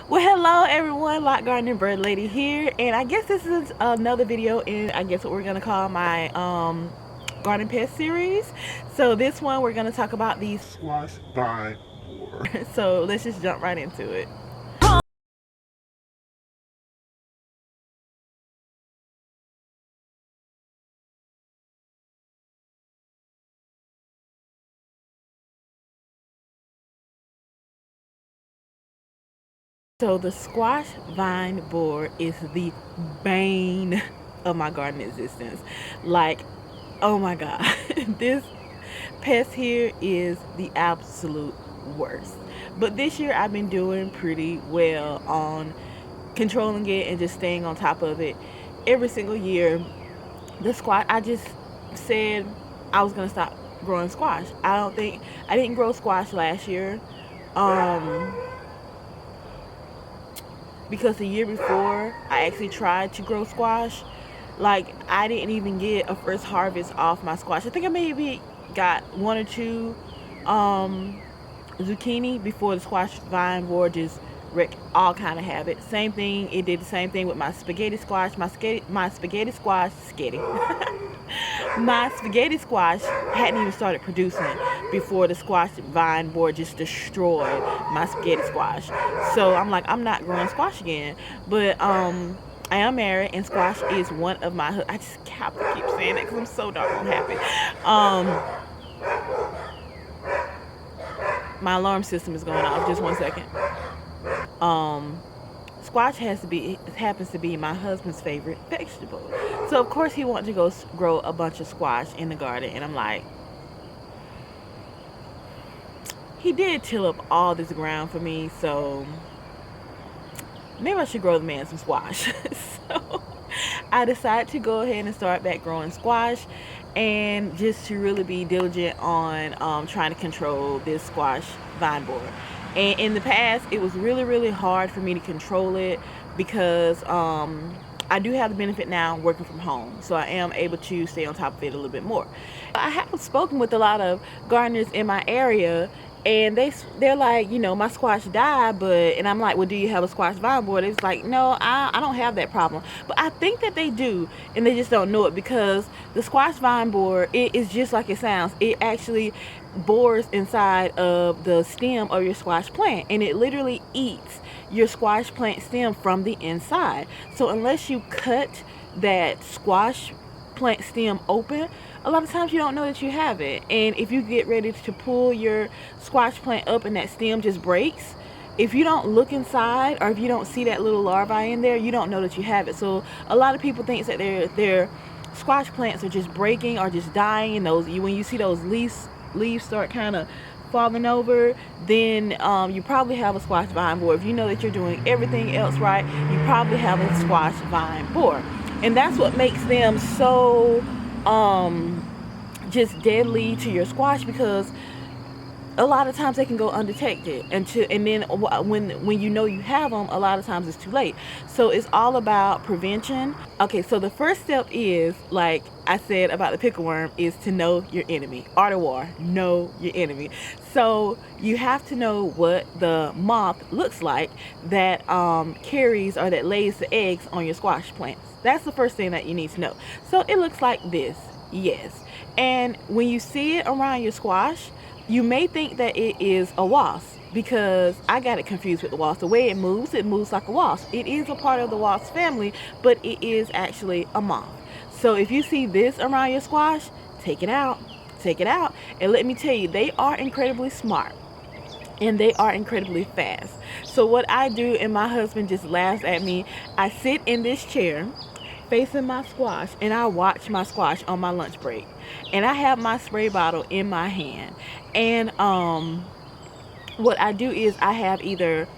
Well, hello everyone, Lot Gardening Bird Lady here, and I guess this is another video in I guess what we're gonna call my garden pest series. So this one we're gonna talk about these squash vine borer. So let's just jump right into it. So the squash vine borer is the bane of my garden existence. Like, oh my god, this pest here is the absolute worst. But this year I've been doing pretty well on controlling it and just staying on top of it. Every single year, the squash, I just said I was gonna stop growing squash. I didn't grow squash last year. Um, because the year before I actually tried to grow squash, like I didn't even get a first harvest off my squash. I think I maybe got one or two zucchini before the squash vine borer just wrecked all kind of habit. Same thing, it did the same thing with my spaghetti squash. My spaghetti squash my spaghetti squash hadn't even started producing before the squash vine borer just destroyed my spaghetti squash. So I'm like, I'm not growing squash again. But I am married, and squash is one of my. I just have to keep saying that because I'm so darn happy. My alarm system is going off. Just 1 second. Squash happens to be my husband's favorite vegetable. So of course he wanted to go grow a bunch of squash in the garden, and I'm like, he did till up all this ground for me, so maybe I should grow the man some squash. So I decided to go ahead and start back growing squash, and just to really be diligent on trying to control this squash vine borer. And in the past, it was really hard for me to control it because I do have the benefit now working from home, so I am able to stay on top of it a little bit more. I have spoken with a lot of gardeners in my area, and they're like, my squash died, and I'm like, well, do you have a squash vine borer? It's like, no, I don't have that problem. But I think that they do, and they just don't know it, because the squash vine borer, it is just like it sounds. It actually bores inside of the stem of your squash plant, and it literally eats your squash plant stem from the inside. So unless you cut that squash plant stem open, a lot of times you don't know that you have it. And if you get ready to pull your squash plant up and that stem just breaks, if you don't look inside, or if you don't see that little larvae in there, you don't know that you have it. So a lot of people think that their squash plants are just breaking or just dying, and when you see those leaves start kind of falling over, then you probably have a squash vine borer. If you know that you're doing everything else right, you probably have a squash vine borer. And that's what makes them so just deadly to your squash, because a lot of times they can go undetected, and then when you know you have them, a lot of times it's too late. So it's all about prevention. Okay, so the first step is, like I said about the pickleworm, is to know your enemy. Art of war, know your enemy. So you have to know what the moth looks like that carries or that lays the eggs on your squash plants. That's the first thing that you need to know. So it looks like this, yes. And when you see it around your squash, you may think that it is a wasp, because I got it confused with the wasp. The way it moves like a wasp. It is a part of the wasp family, but it is actually a moth. So if you see this around your squash, take it out. And let me tell you, they are incredibly smart, and they are incredibly fast. So what I do, and my husband just laughs at me, I sit in this chair facing my squash, and I watch my squash on my lunch break, and I have my spray bottle in my hand. And what I do is I have either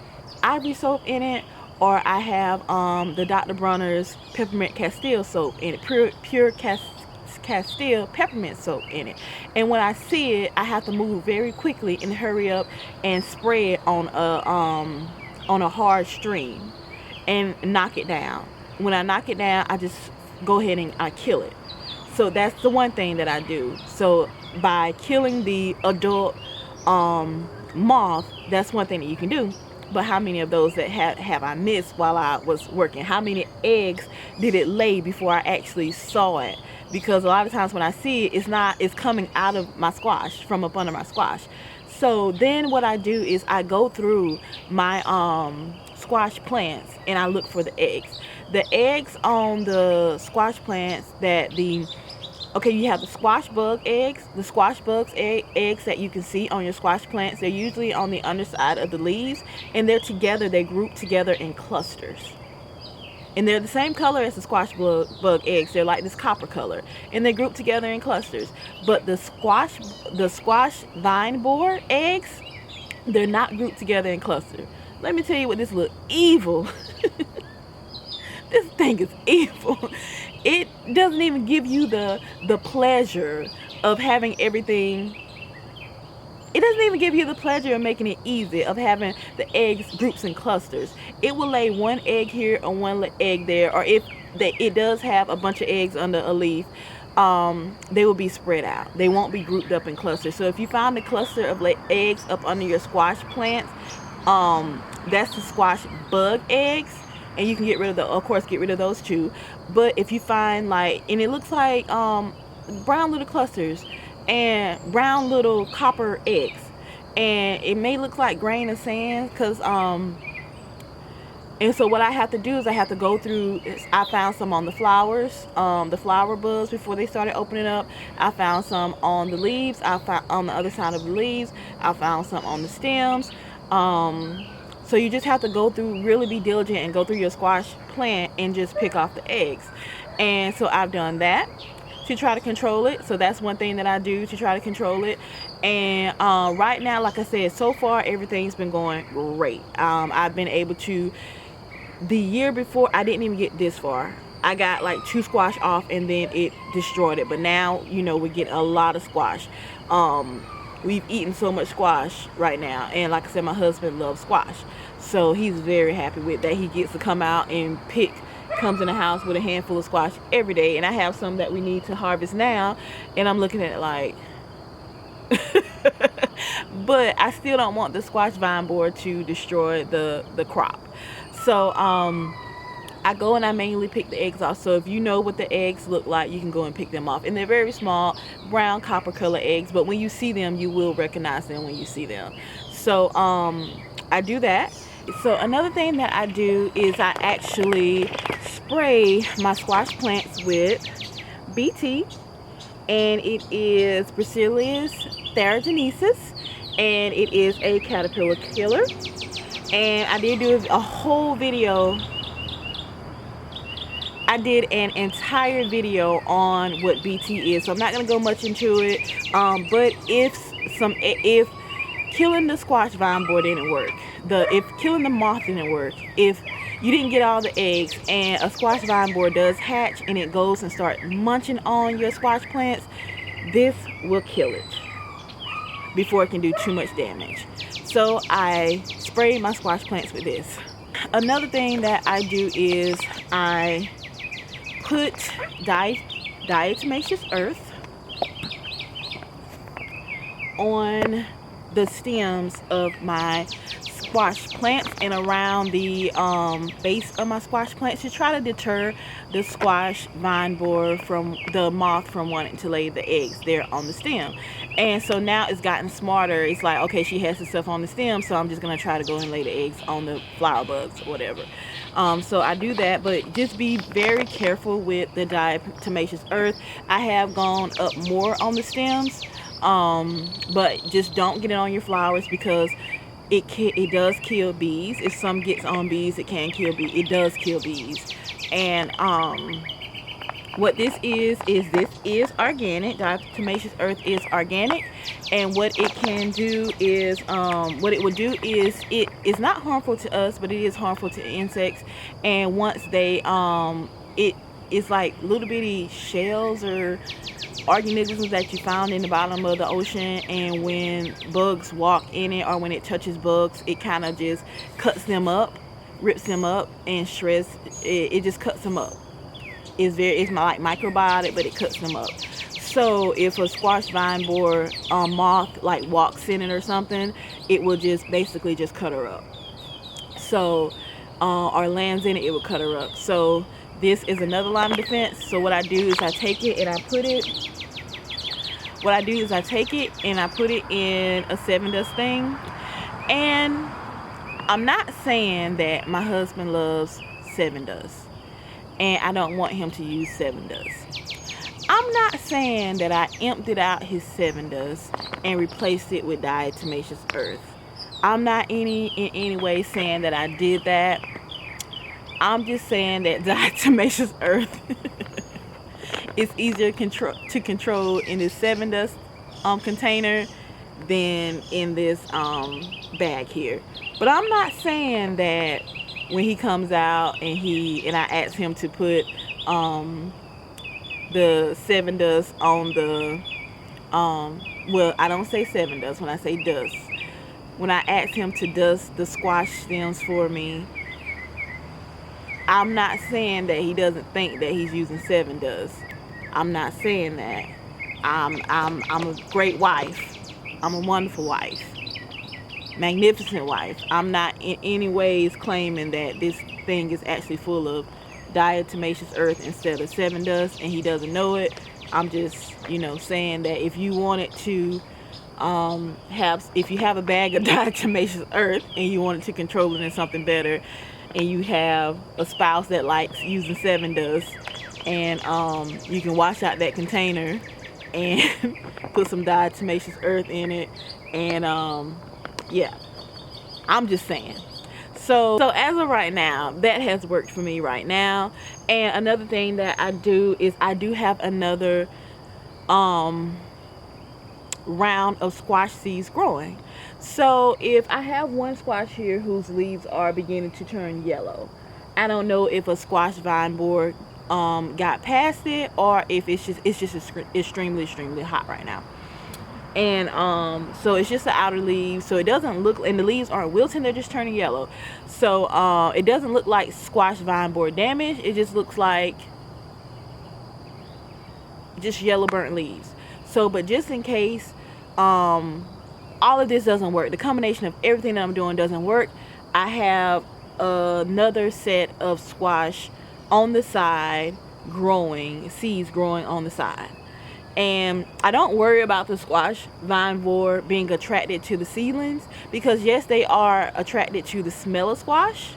ivory soap in it, or I have the Dr. Bronner's peppermint castile soap in it, pure castile peppermint soap in it. And when I see it, I have to move very quickly and hurry up and spray it on a hard stream and knock it down. When I knock it down, I just go ahead and I kill it. So that's the one thing that I do. So by killing the adult moth, that's one thing that you can do. but how many of those that have I missed while I was working? How many eggs did it lay before I actually saw it? Because a lot of times when I see it, it's coming out of my squash, from up under my squash. So then what I do is I go through my squash plants and I look for the eggs. The eggs on the squash plants okay, you have the squash bug eggs, the squash bugs eggs that you can see on your squash plants. They're usually on the underside of the leaves, and they group together in clusters. And they're the same color as the squash bug eggs. They're like this copper color, and they group together in clusters. But the squash vine borer eggs, they're not grouped together in clusters. Let me tell you what this look evil. This thing is evil. It doesn't even give you the pleasure of having everything. It doesn't even give you the pleasure of making it easy, of having the eggs groups in clusters. It will lay one egg here or one egg there, or if it does have a bunch of eggs under a leaf, they will be spread out. They won't be grouped up in clusters. So if you find a cluster of eggs up under your squash plants, that's the squash bug eggs. And you can get rid of those too. But if you find and it looks like brown little clusters and brown little copper eggs, and it may look like grain of sand, and so what I have to do is I have to go through. I found some on the flowers, the flower buds before they started opening up. I found some on the leaves. I found on the other side of the leaves. I found some on the stems. So you just have to go through, really be diligent and go through your squash plant and just pick off the eggs. And so I've done that to try to control it. So that's one thing that I do to try to control it. And right now, like I said, so far everything's been going great. I've been able to. The year before, I didn't even get this far. I got like 2 squash off and then it destroyed it. But now, we get a lot of squash. We've eaten so much squash right now, and like I said, my husband loves squash, so he's very happy with that. He gets to come out and comes in the house with a handful of squash every day, and I have some that we need to harvest now, and I'm looking at it like but I still don't want the squash vine borer to destroy the crop. So I go and I manually pick the eggs off. So if you know what the eggs look like, you can go and pick them off. And they're very small, brown, copper color eggs. But when you see them, you will recognize them when you see them. So I do that. So another thing that I do is I actually spray my squash plants with BT. And it is Bacillus thuringiensis. And it is a caterpillar killer. And I did do a whole video. I did an entire video on what BT is, so I'm not going to go much into it. But if killing the squash vine borer didn't work, if killing the moth didn't work, if you didn't get all the eggs and a squash vine borer does hatch and it goes and start munching on your squash plants, this will kill it before it can do too much damage. So I spray my squash plants with this. Another thing that I do is I put diatomaceous earth on the stems of my squash plants and around the base of my squash plants to try to deter the squash vine borer from the moth from wanting to lay the eggs there on the stem. And so now it's gotten smarter. It's like, okay, she has the stuff on the stem, so I'm just gonna try to go and lay the eggs on the flower bugs or whatever. So I do that, but just be very careful with the diatomaceous earth. I have gone up more on the stems, but just don't get it on your flowers because it does kill bees. If some gets on bees, it can kill bees. It does kill bees. And what this is organic. Diatomaceous earth is organic, and what it can do is what it would do is it is not harmful to us, but it is harmful to insects. And once they it is like little bitty shells or organisms that you found in the bottom of the ocean, and when bugs walk in it or when it touches bugs, it kind of just cuts them up, rips them up, and shreds it just cuts them up. It's like microbiotic, but it cuts them up. So if a squash vine borer moth like walks in it or something, it will just basically just cut her up. So or lands in it, it will cut her up. So this is another line of defense. So what I do is I take it and I put it in a 7 dust thing. And I'm not saying that my husband loves 7 dust and I don't want him to use 7 dust. I'm not saying that I emptied out his 7 dust and replaced it with diatomaceous earth. I'm not in any way saying that I did that. I'm just saying that diatomaceous earth is easier to control in this 7 dust container than in this bag here. But I'm not saying that when he comes out and I ask him to put the 7 dust on the well, I don't say 7 dust when I say dust. When I ask him to dust the squash stems for me, I'm not saying that he doesn't think that he's using 7 dust. I'm not saying that. I'm a great wife. I'm a wonderful wife. Magnificent wife. I'm not in any ways claiming that this thing is actually full of diatomaceous earth instead of 7 dust and he doesn't know it. I'm just, saying that if you wanted to if you have a bag of diatomaceous earth and you wanted to control it in something better, and you have a spouse that likes using 7 dust, and you can wash out that container and put some diatomaceous earth in it, and yeah, I'm just saying. So as of right now, that has worked for me right now. And another thing that I do is I do have another round of squash seeds growing. So if I have one squash here whose leaves are beginning to turn yellow, I don't know if a squash vine borer got past it, or if it's just extremely hot right now. And so it's just the outer leaves, so it doesn't look, and the leaves aren't wilting, they're just turning yellow. So it doesn't look like squash vine borer damage. It just looks like just yellow burnt leaves. So, but just in case all of this doesn't work, the combination of everything that I'm doing doesn't work, I have another set of squash on the side growing, seeds growing on the side. And I don't worry about the squash vine borer being attracted to the seedlings, because yes, they are attracted to the smell of squash,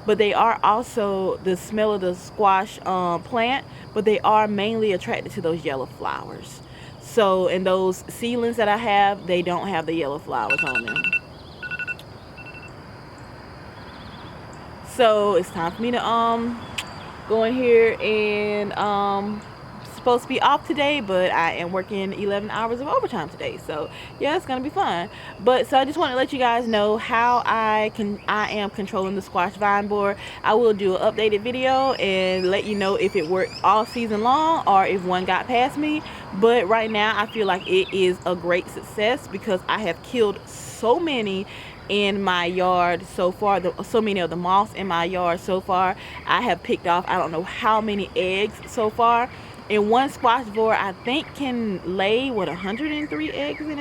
but they are also the smell of the squash plant, but they are mainly attracted to those yellow flowers. So in those seedlings that I have, they don't have the yellow flowers on them. So it's time for me to go in here and supposed to be off today, but I am working 11 hours of overtime today, so yeah, it's gonna be fun. But so I just want to let you guys know how I am controlling the squash vine borer. I will do an updated video and let you know if it worked all season long or if one got past me. But right now I feel like it is a great success because I have killed so many in my yard so far, so many of the moths in my yard so far. I have picked off I don't know how many eggs so far. And one squash borer, I think, can lay 103 eggs in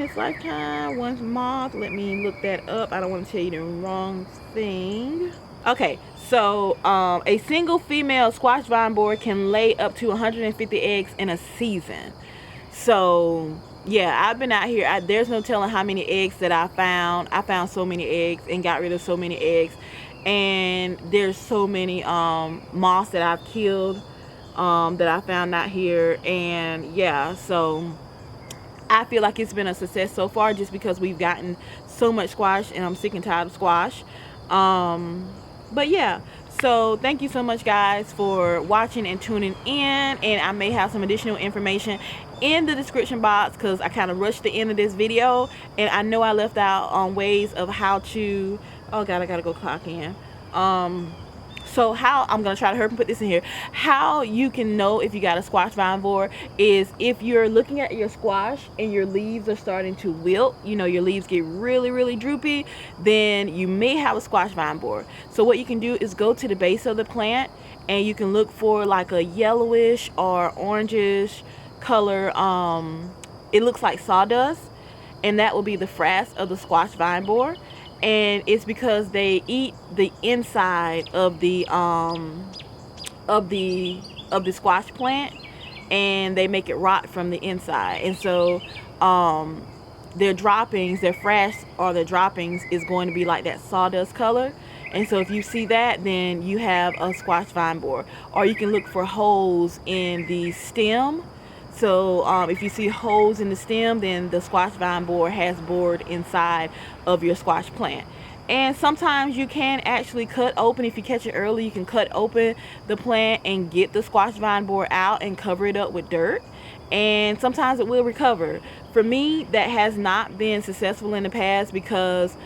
its lifetime. One moth, let me look that up. I don't want to tell you the wrong thing. Okay, so a single female squash vine borer can lay up to 150 eggs in a season. So yeah, I've been out here. There's no telling how many eggs that I found. I found so many eggs and got rid of so many eggs. And there's so many moths that I've killed that I found out here. And yeah, so I feel like it's been a success so far just because we've gotten so much squash and I'm sick and tired of squash. But yeah, so thank you so much guys for watching and tuning in, and I may have some additional information in the description box because I kind of rushed the end of this video and I know I left out on ways of how to, oh god, I gotta go clock in. So how I'm gonna try to hurry and put this in here. How you can know if you got a squash vine borer is if you're looking at your squash and your leaves are starting to wilt, you know, your leaves get really droopy, then you may have a squash vine borer. So what you can do is go to the base of the plant and you can look for like a yellowish or orangish color. It looks like sawdust, and that will be the frass of the squash vine borer. and it's because they eat the inside of the of the squash plant, and they make it rot from the inside. And so their droppings, their fresh or their droppings is going to be like that sawdust color. And so if you see that, then you have a squash vine borer. Or you can look for holes in the stem. So if you see holes in the stem, then the squash vine borer has bored inside of your squash plant. And sometimes you can actually cut open, if you catch it early, you can cut open the plant and get the squash vine borer out and cover it up with dirt, and sometimes it will recover. For me, that has not been successful in the past because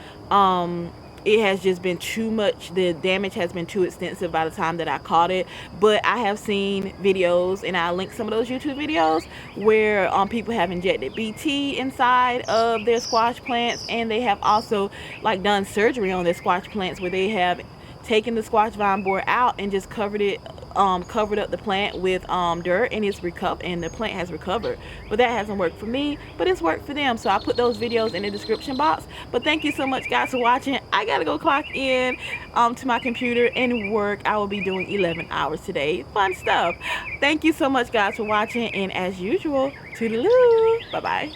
it has just been too much. The damage has been too extensive by the time that I caught it. But I have seen videos, and I'll link some of those YouTube videos, where people have injected BT inside of their squash plants, and they have also like done surgery on their squash plants where they have taken the squash vine borer out and just covered up the plant with dirt, and it's recovered, and the plant has recovered. But that hasn't worked for me, but it's worked for them. So I put those videos in the description box. But thank you so much, guys, for watching. I gotta go clock in to my computer and work. I will be doing 11 hours today. Fun stuff. Thank you so much, guys, for watching, and as usual, toodaloo. Bye bye.